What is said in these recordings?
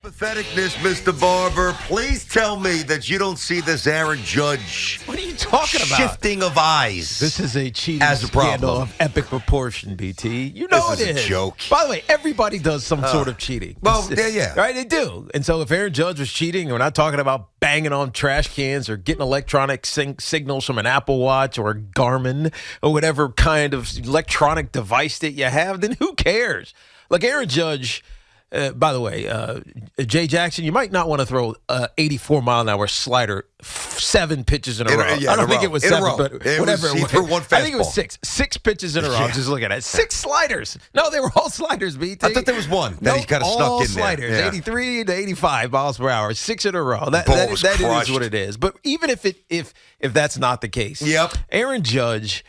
Patheticness, Mr. Barber. Please tell me that you don't see this Aaron Judge. What are you talking about? Shifting of eyes. This is a cheating as a scandal problem of epic proportion, BT. You know This it is is. a joke. By the way, everybody does some sort of cheating. Well, yeah. Right, they do. And so if Aaron Judge was cheating, we're not talking about banging on trash cans or getting electronic signals from an Apple Watch or a Garmin or whatever kind of electronic device that you have, then who cares? Like Aaron Judge... by the way, Jay Jackson, you might not want to throw 84-mile-an-hour slider 7 pitches in a row. I don't think it was 7, but whatever it was. I think it was 6. 6 pitches in a row. I'm just looking at it. 6 sliders. No, they were all sliders, BT. I thought there was one that he kind of snuck in sliders, there. 83 to 85 miles per hour, 6 in a row. That is what it is. But even if that's not the case, Aaron Judge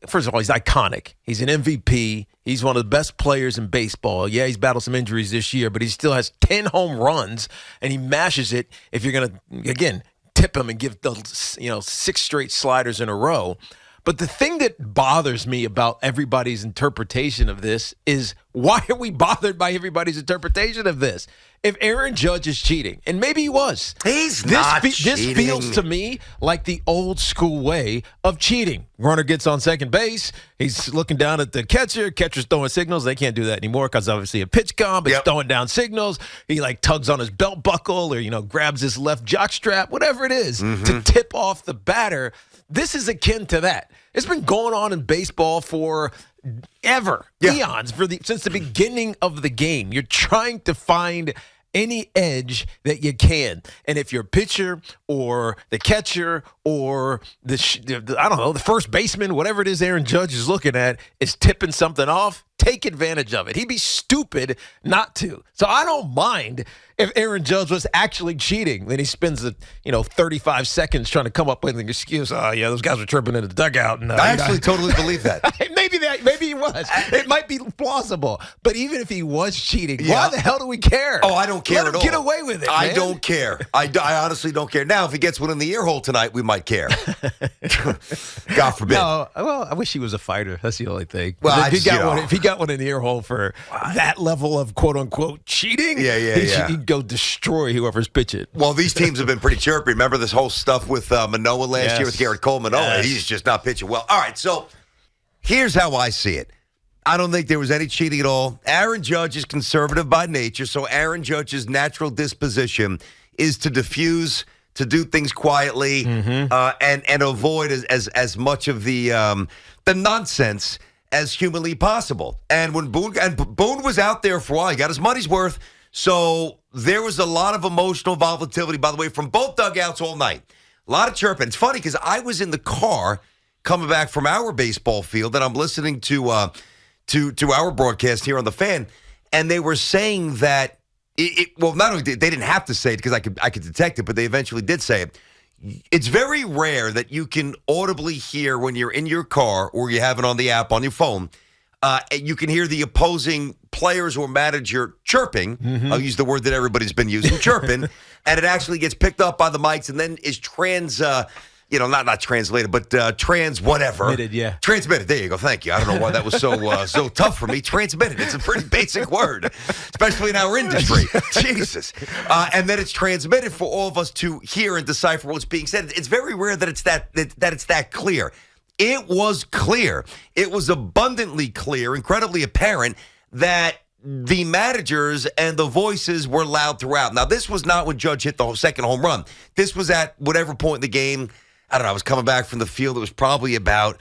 first of all, he's iconic. He's an MVP. He's one of the best players in baseball. Yeah, he's battled some injuries this year, but he still has 10 home runs, and he mashes it if you're going to, again, tip him and give the 6 straight sliders in a row. But the thing that bothers me about everybody's interpretation of this is, why are we bothered by everybody's interpretation of this? If Aaron Judge is cheating, and maybe he was. He's not cheating. This feels to me like the old school way of cheating. Runner gets on second base. He's looking down at the catcher. Catcher's throwing signals. They can't do that anymore because obviously a pitch comp. It's throwing down signals. He tugs on his belt buckle or, grabs his left jock strap, whatever it is, to tip off the batter. This is akin to that. It's been going on in baseball for eons, since the beginning of the game. You're trying to find any edge that you can. And if your pitcher or the catcher or the first baseman, whatever it is Aaron Judge is looking at, is tipping something off, take advantage of it. He'd be stupid not to. So I don't mind if Aaron Judge was actually cheating. Then he spends 35 seconds trying to come up with an excuse. Oh, yeah, those guys were tripping in the dugout. And, I actually totally believe that. Maybe he was. It might be plausible. But even if he was cheating, why the hell do we care? Oh, I don't care Let at him all. Get away with it, I man. don't care. I honestly don't care. Now, if he gets one in the ear hole tonight, we might care. God forbid. No, well, I wish he was a fighter. That's the only thing. Well, if he got one in the ear hole for that level of quote-unquote cheating, he'd go destroy whoever's pitching. Well, these teams have been pretty chirpy. Remember this whole stuff with Manoah last year with Garrett Cole? Manoah, he's just not pitching well. All right, so here's how I see it. I don't think there was any cheating at all. Aaron Judge is conservative by nature, so Aaron Judge's natural disposition is to diffuse, to do things quietly, and avoid as much of the nonsense as humanly possible. And when Boone was out there for a while, he got his money's worth. So there was a lot of emotional volatility, by the way, from both dugouts all night. A lot of chirping. It's funny because I was in the car coming back from our baseball field, and I'm listening to our broadcast here on the Fan, and they were saying that not only they didn't have to say it because I could detect it, but they eventually did say it. It's very rare that you can audibly hear when you're in your car or you have it on the app on your phone. You can hear the opposing players or manager chirping. I'll use the word that everybody's been using, chirping, and it actually gets picked up by the mics and then is not translated, but whatever. Transmitted. There you go. Thank you. I don't know why that was so tough for me. Transmitted. It's a pretty basic word, especially in our industry. Jesus. And then it's transmitted for all of us to hear and decipher what's being said. It's very rare that it's that clear. It was clear. It was abundantly clear, incredibly apparent that the managers and the voices were loud throughout. Now, this was not when Judge hit the second home run. This was at whatever point in the game. I don't know. I was coming back from the field. It was probably about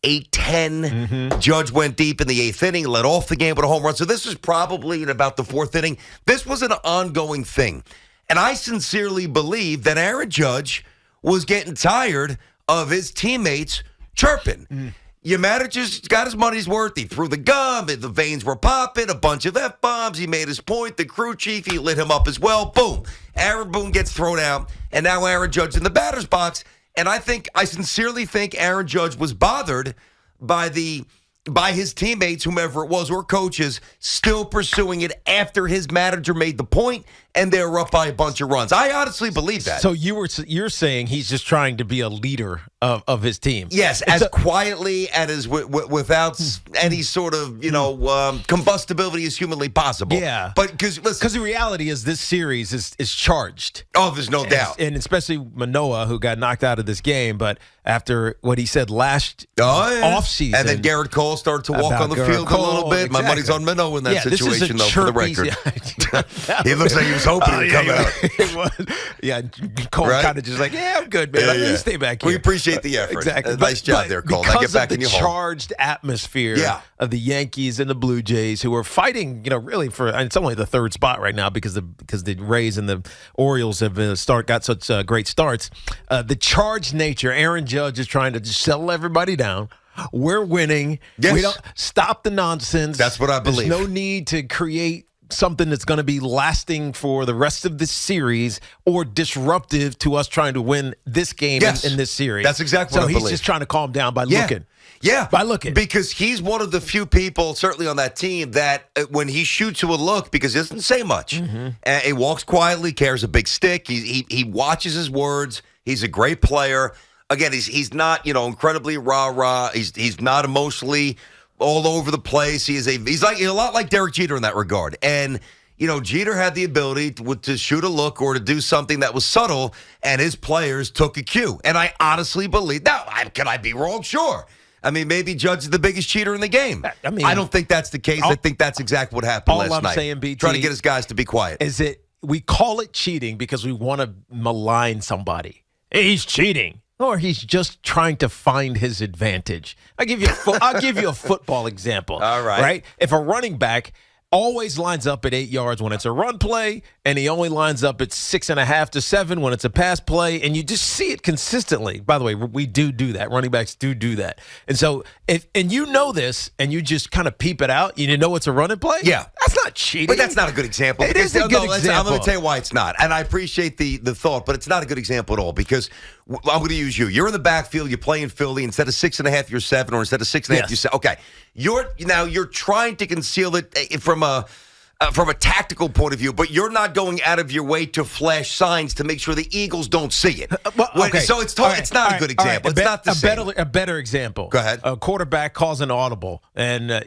8-10. Judge went deep in the 8th inning, led off the game with a home run. So this was probably in about the 4th inning. This was an ongoing thing. And I sincerely believe that Aaron Judge was getting tired of his teammates chirping. Your manager's got his money's worth. He threw the gum. The veins were popping. A bunch of F-bombs. He made his point. The crew chief, he lit him up as well. Boom. Aaron Boone gets thrown out. And now Aaron Judge in the batter's box. And I sincerely think Aaron Judge was bothered by his teammates, whomever it was, or coaches, still pursuing it after his manager made the point and they were up by a bunch of runs. I honestly believe that. So you're saying he's just trying to be a leader of his team. Yes, as quietly and as without any sort of combustibility as humanly possible. Yeah, but because the reality is this series is charged. Oh, there's no doubt, and especially Manoah, who got knocked out of this game, but after what he said last offseason, and then Garrett Cole started to walk on the field a little bit. Exactly. My money's on Manoah in that situation, though. For the record, he looks like he was hoping to come out. It was, Cole kind of just like, I'm good, man. Let me stay back here. We appreciate the effort. Exactly. Nice job there, Cole. Now get back in your home. Because of the charged atmosphere of the Yankees and the Blue Jays, who are fighting, really for, and it's only the third spot right now because the Rays and the Orioles have got such great starts. The charged nature, Aaron Judge is trying to just settle everybody down. We're winning. Yes. We don't stop the nonsense. That's what I believe. There's no need to create something that's going to be lasting for the rest of this series or disruptive to us trying to win this game in this series. That's exactly what I believe. So he's just trying to calm down by looking. Yeah. By looking. Because he's one of the few people, certainly on that team, that when he shoots you a look, because he doesn't say much, he walks quietly, carries a big stick, he watches his words, he's a great player. Again, he's not, incredibly rah-rah. He's not emotionally all over the place. He's like a lot like Derek Jeter in that regard. And Jeter had the ability to shoot a look or to do something that was subtle, and his players took a cue. And I honestly believe now. Can I be wrong? Sure. I mean, maybe Judge is the biggest cheater in the game. I don't think that's the case. I think that's exactly what happened last night. All I'm saying, BT, trying to get his guys to be quiet. Is it we call it cheating because we want to malign somebody. Hey, he's cheating. Or he's just trying to find his advantage. I'll give you a football example. All right. Right? If a running back always lines up at 8 yards when it's a run play, and he only lines up at 6.5 to 7 when it's a pass play, and you just see it consistently. By the way, we do that. Running backs do that. And so, and you know this, and you just kind of peep it out, you know it's a running play? Yeah. That's not cheating. But that's not a good example. It is a good example. I'm going to tell you why it's not. And I appreciate the thought, but it's not a good example at all because I'm going to use you. You're in the backfield. You're playing Philly. Instead of 6.5, you're 7, or instead of 6.5, you're 7. Okay. You're trying to conceal it from a tactical point of view, but you're not going out of your way to flash signs to make sure the Eagles don't see it. So it's not a good example. It's not the same. A better example. Go ahead. A quarterback calls an audible, and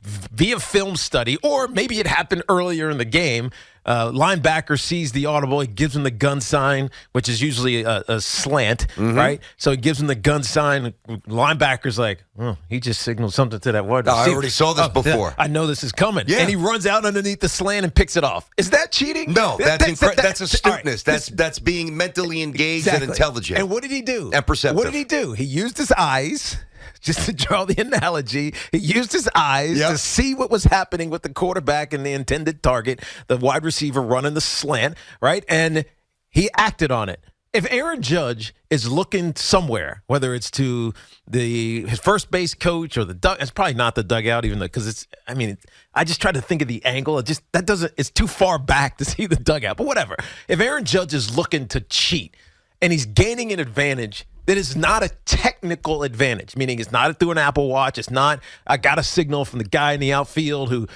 via film study, or maybe it happened earlier in the game. Linebacker sees the audible. He gives him the gun sign, which is usually a slant, right? So he gives him the gun sign. Linebacker's like, he just signaled something to that wide receiver. I already saw this before. I know this is coming. Yeah. And he runs out underneath the slant and picks it off. Is that cheating? No, that's astuteness. That's being mentally engaged and intelligent. And what did he do? And perceptive. What did he do? He used his eyes. Just to draw the analogy, he used his eyes to see what was happening with the quarterback and the intended target, the wide receiver running the slant, right? And he acted on it. If Aaron Judge is looking somewhere, whether it's to his first base coach or it's probably not the dugout, even though, because I just try to think of the angle. It's too far back to see the dugout, but whatever. If Aaron Judge is looking to cheat and he's gaining an advantage, that is not a technical advantage, meaning it's not through an Apple Watch. It's not, I got a signal from the guy in the outfield who,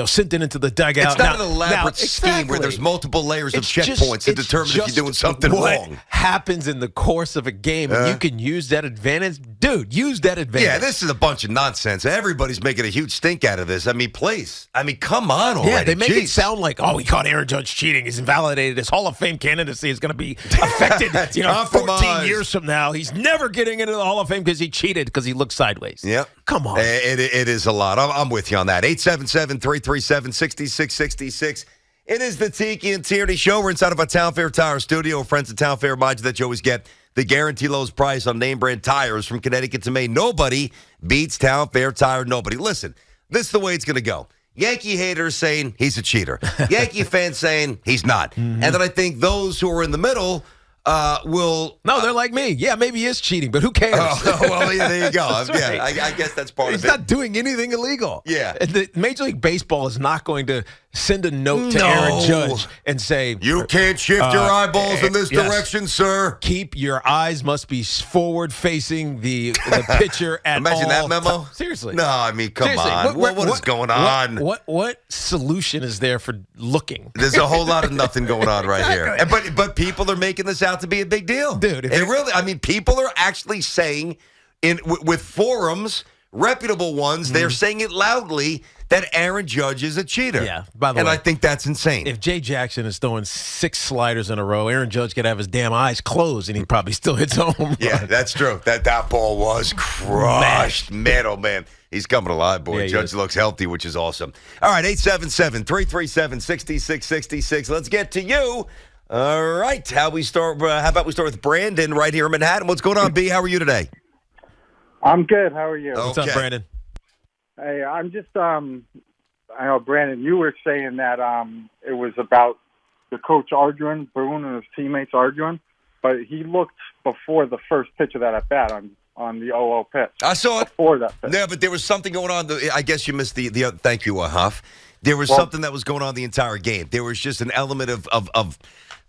sent it into the dugout. It's not an elaborate scheme where there's multiple layers of checkpoints to determine if you're doing something wrong. What happens in the course of a game, and you can use that advantage. Dude, use that advantage. Yeah, this is a bunch of nonsense. Everybody's making a huge stink out of this. Please. Come on already. Yeah, they make it sound like, he caught Aaron Judge cheating. He's invalidated. His Hall of Fame candidacy is going to be affected 14 years from now. He's never getting into the Hall of Fame because he cheated because he looked sideways. Yep. Come on. It is a lot. I'm with you on that. 877-337-6666. It is the Tiki and Tierney Show. We're inside of our Town Fair Tire studio. Friends at Town Fair remind you that you always get the guarantee lowest price on name brand tires from Connecticut to Maine. Nobody beats Town Fair Tire. Nobody. Listen, this is the way it's going to go. Yankee haters saying he's a cheater. Yankee fans saying he's not. And then I think those who are in the middle will... No, they're like me. Yeah, maybe he is cheating, but who cares? Well, yeah, there you go. Right. I guess that's part of it. He's not doing anything illegal. Yeah. The Major League Baseball is not going to send a note to Aaron Judge and say, "You can't shift your eyeballs in this direction, sir. Keep your eyes must be forward facing the pitcher at Imagine all that memo. Seriously. No, I mean, come on. What is going on? What solution is there for looking? There's a whole lot of nothing going on right here. But people are making this out to be a big deal. Dude. People are actually saying with forums, reputable ones, they're saying it loudly that Aaron Judge is a cheater. Yeah, by the way. And I think that's insane. If Jay Jackson is throwing 6 sliders in a row, Aaron Judge could have his damn eyes closed and he probably still hits a home run. Yeah, that's true. That ball was crushed. Man, oh, man. He's coming alive, boy. Yeah, Judge looks healthy, which is awesome. All right, 877-337-6666. Let's get to you. All right. How about we start with Brandon right here in Manhattan? What's going on, B? How are you today? I'm good. How are you? What's up, Brandon? Hey, I'm just, I know, Brandon, you were saying that it was about the coach arguing, Boone and his teammates arguing, but he looked before the first pitch of that at-bat on the 0-0 pitch. I saw it. Before that pitch. Yeah, but there was something going on. I guess you missed the thank you, Huff. There was something that was going on the entire game. There was just an element of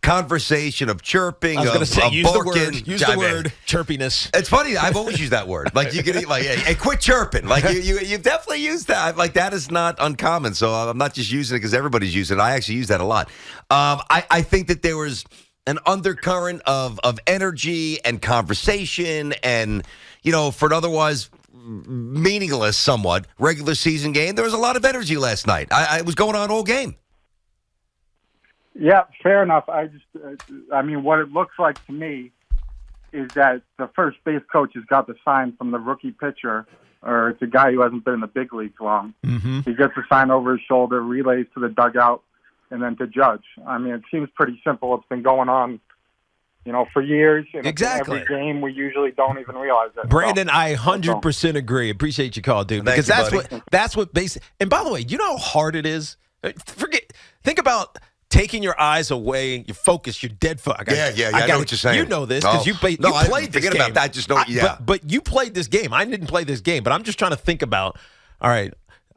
conversation, of chirping, I was going to say, use barking. Use the word chirpiness. It's funny. I've always used that word. Like you could hey, quit chirping. Like you've definitely used that. Like that is not uncommon. So I'm not just using it because everybody's using it. I actually use that a lot. I think that there was an undercurrent of energy and conversation, and for an otherwise meaningless, somewhat regular season game, there was a lot of energy last night. It was going on all game. Yeah, fair enough. I mean, what it looks like to me is that the first base coach has got the sign from the rookie pitcher, or it's a guy who hasn't been in the big leagues long. Mm-hmm. He gets the sign over his shoulder, relays to the dugout, and then to Judge. I mean, it seems pretty simple. It's been going on, for years. And exactly. Every game, we usually don't even realize it. Brandon, I 100% agree. Appreciate your call, dude. Because that's what basic. And by the way, you know how hard it is? Think about taking your eyes away, your focus, your dead focus. I know what you're saying. You know this because you played this forget game. About that. I just know. But you played this game. I didn't play this game, but I'm just trying to think about. All right,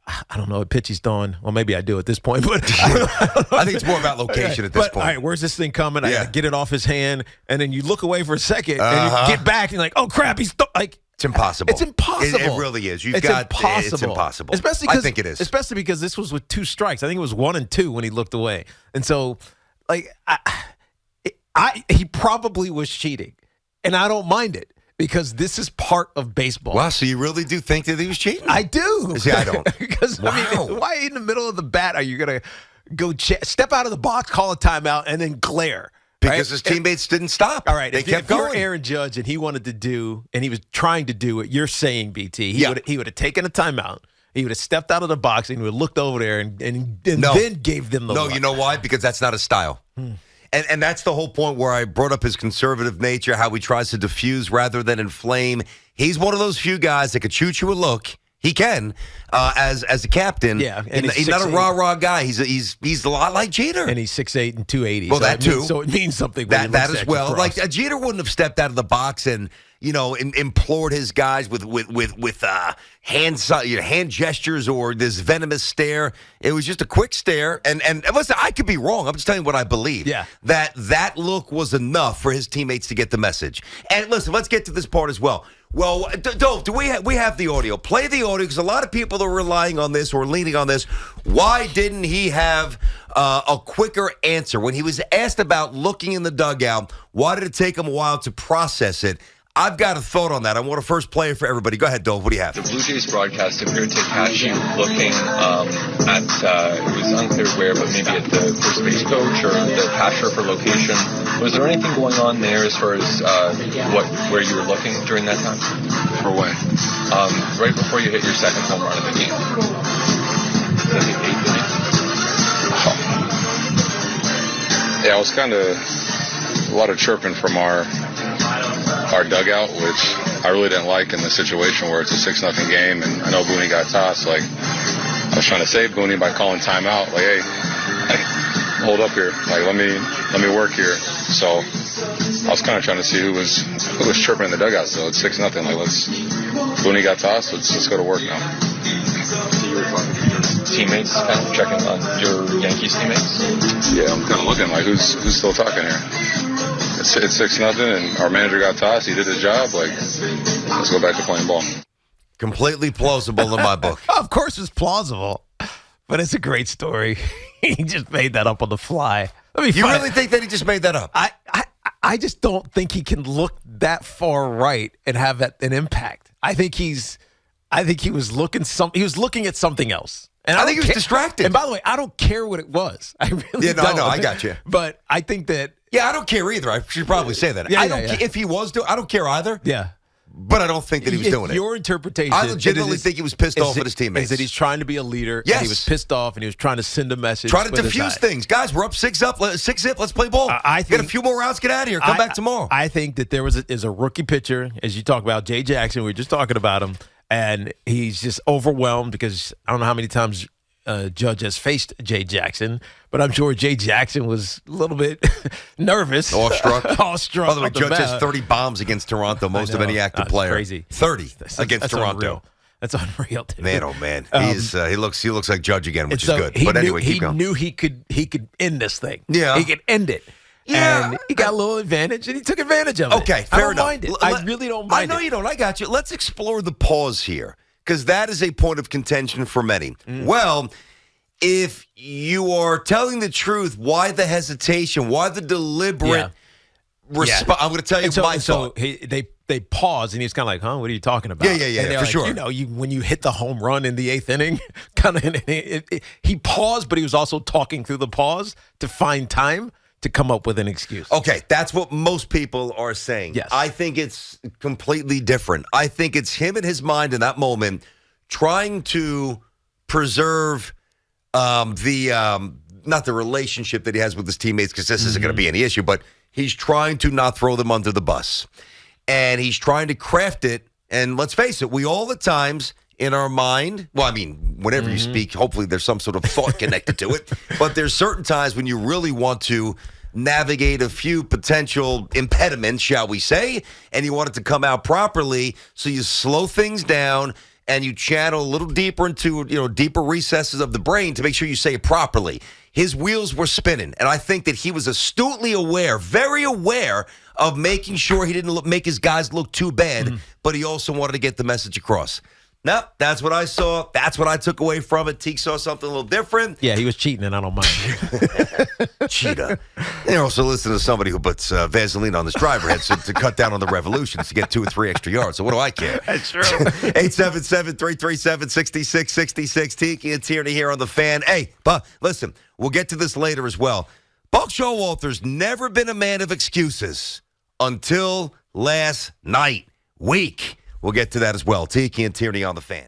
I don't know what pitch he's throwing. Well, maybe I do at this point, but I think it's more about location at this point. All right, where's this thing coming? I gotta get it off his hand, and then you look away for a second, and you get back, and you're like, oh crap, he's like. It's impossible. It's impossible. It really is. It's impossible. Especially I think it is. Especially because this was with 2 strikes. I think it was 1 and 2 when he looked away. And so, he probably was cheating. And I don't mind it because this is part of baseball. Wow, so you really do think that he was cheating? I do. See, I don't. Because, I mean, why in the middle of the bat are you going to go step out of the box, call a timeout, and then glare? Because his teammates didn't stop. All right, they kept going. If you're Aaron Judge and he wanted to do, and he was trying to do what you're saying, BT, he would have taken a timeout. He would have stepped out of the box and he would have looked over there and then gave them the look. You know why? Because that's not his style. And that's the whole point where I brought up his conservative nature, how he tries to diffuse rather than inflame. He's one of those few guys that could shoot you a look. He can, as a captain. Yeah, and he's not a rah-rah guy. He's a lot like Jeter. And he's 6'8" and 280. Well, that too. So it means something. That as well. Across. Like Jeter wouldn't have stepped out of the box and implored his guys with hand gestures or this venomous stare. It was just a quick stare. And listen, I could be wrong. I'm just telling you what I believe. Yeah. That look was enough for his teammates to get the message. And listen, let's get to this part as well. Well, Dove, we have the audio? Play the audio because a lot of people are relying on this or leaning on this. Why didn't he have a quicker answer? When he was asked about looking in the dugout, why did it take him a while to process it? I've got a thought on that. I want to first play it for everybody. Go ahead, Dove. What do you have? The Blue Jays broadcast appeared to catch you looking at, it was unclear where, but maybe at the first base coach or the catcher for location. Was there anything going on there as far as where you were looking during that time? For when? Right before you hit your second home run of the game. I think 8th inning. Yeah, it was kind of a lot of chirping from our dugout, which I really didn't like in the situation where it's a 6-0 game, and I know Booney got tossed. Like, I was trying to save Booney by calling timeout. Like, hey, hold up here. Like, let me work here. So I was kind of trying to see who was chirping in the dugout. So it's 6-0. Like, Booney got tossed. Let's go to work now. So you were talking to teammates, kind of checking on your Yankees teammates? Yeah, I'm kind of looking like who's still talking here. It's 6-0, and our manager got tossed. He did his job. Like, let's go back to playing ball. Completely plausible in my book. Of course, it's plausible, but it's a great story. He just made that up on the fly. You really think that he just made that up? I just don't think he can look that far right and have an impact. I think he was looking at something else. And I think he was distracted. And by the way, I don't care what it was. I really don't. I know. I got you. But I think that. Yeah, I don't care either. I should probably say that. If he was doing, I don't care either. Yeah. But I don't think that he was doing it. Your interpretation. I legitimately think he was pissed off at his teammates. Is that he's trying to be a leader. Yes. And he was pissed off and he was trying to send a message. Trying to diffuse things. Guys, we're up 6-0. Let's play ball. Get a few more rounds. Get out of here. Come back tomorrow. I think that there is a rookie pitcher, as you talk about, Jay Jackson. We were just talking about him. And he's just overwhelmed because I don't know how many times Judge has faced Jay Jackson, but I'm sure Jay Jackson was a little bit nervous. Awestruck. By the way, Judge has 30 bombs against Toronto, most of any active player. Crazy. 30 against Toronto. Unreal. That's unreal, dude. Man, oh man, he looks like Judge again, which is good. But anyway, keep going. He knew he could end this thing. Yeah, he could end it. Yeah, and he got a little advantage, and he took advantage of it. Okay, fair enough. I don't mind it. I really don't mind it. I know you don't. I got you. Let's explore the pause here, because that is a point of contention for many. Well, if you are telling the truth, why the hesitation? Why the deliberate response? I'm going to tell you my thought. So they paused, and he's kind of like, "Huh? What are you talking about?" Yeah, for sure. You know, when you hit the home run in the 8th inning, kind of, he paused, but he was also talking through the pause to find time to come up with an excuse. Okay, that's what most people are saying. Yes. I think it's completely different. I think it's him in his mind in that moment trying to preserve not the relationship that he has with his teammates, because this isn't going to be any issue, but he's trying to not throw them under the bus. And he's trying to craft it. And let's face it, we all the times in our mind, well, I mean, whenever you speak, hopefully there's some sort of thought connected to it. But there's certain times when you really want to navigate a few potential impediments, shall we say, and you want it to come out properly. So you slow things down and you channel a little deeper into, deeper recesses of the brain to make sure you say it properly. His wheels were spinning, and I think that he was astutely aware, very aware of making sure he didn't make his guys look too bad, but he also wanted to get the message across. No, that's what I saw. That's what I took away from it. Teak saw something a little different. Yeah, he was cheating, and I don't mind. Cheetah. You're also listening to somebody who puts Vaseline on his driver head to cut down on the revolutions to get 2 or 3 extra yards. So what do I care? That's true. 877-337-6666. Tiki and Tierney here on the Fan. Hey, but listen, we'll get to this later as well. Buck Showalter's never been a man of excuses until last night. Week. We'll get to that as well. Tiki and Tierney on the Fan.